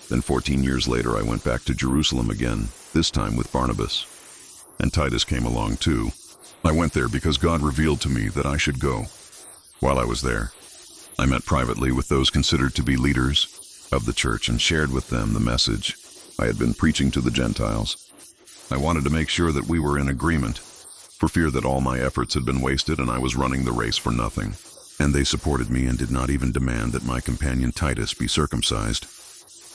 Then 14 years later, I went back to Jerusalem again, this time with Barnabas. And Titus came along too. I went there because God revealed to me that I should go. While I was there, I met privately with those considered to be leaders of the church and shared with them the message I had been preaching to the Gentiles. I wanted to make sure that we were in agreement, for fear that all my efforts had been wasted and I was running the race for nothing. And they supported me and did not even demand that my companion Titus be circumcised,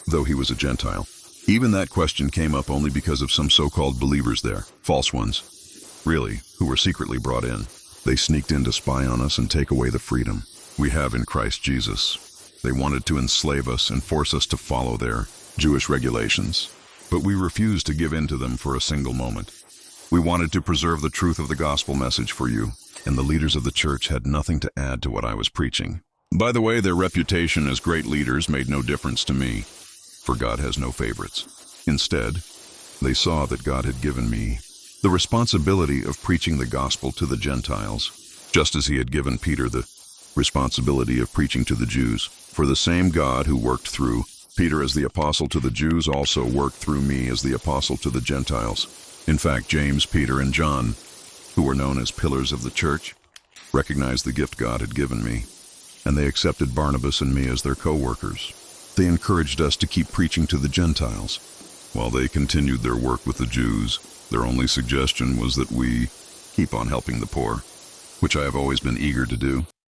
though he was a Gentile. Even that question came up only because of some so-called believers there, false ones, really, who were secretly brought in. They sneaked in to spy on us and take away the freedom we have in Christ Jesus. They wanted to enslave us and force us to follow their Jewish regulations, but we refused to give in to them for a single moment. We wanted to preserve the truth of the gospel message for you, and the leaders of the church had nothing to add to what I was preaching. By the way, their reputation as great leaders made no difference to me, for God has no favorites. Instead, they saw that God had given me the responsibility of preaching the gospel to the Gentiles, just as he had given Peter the responsibility of preaching to the Jews. For the same God who worked through Peter as the apostle to the Jews also worked through me as the apostle to the Gentiles. In fact, James, Peter, and John, who were known as pillars of the church, recognized the gift God had given me, and they accepted Barnabas and me as their co-workers. They encouraged us to keep preaching to the Gentiles, while they continued their work with the Jews. Their only suggestion was that we keep on helping the poor, which I have always been eager to do.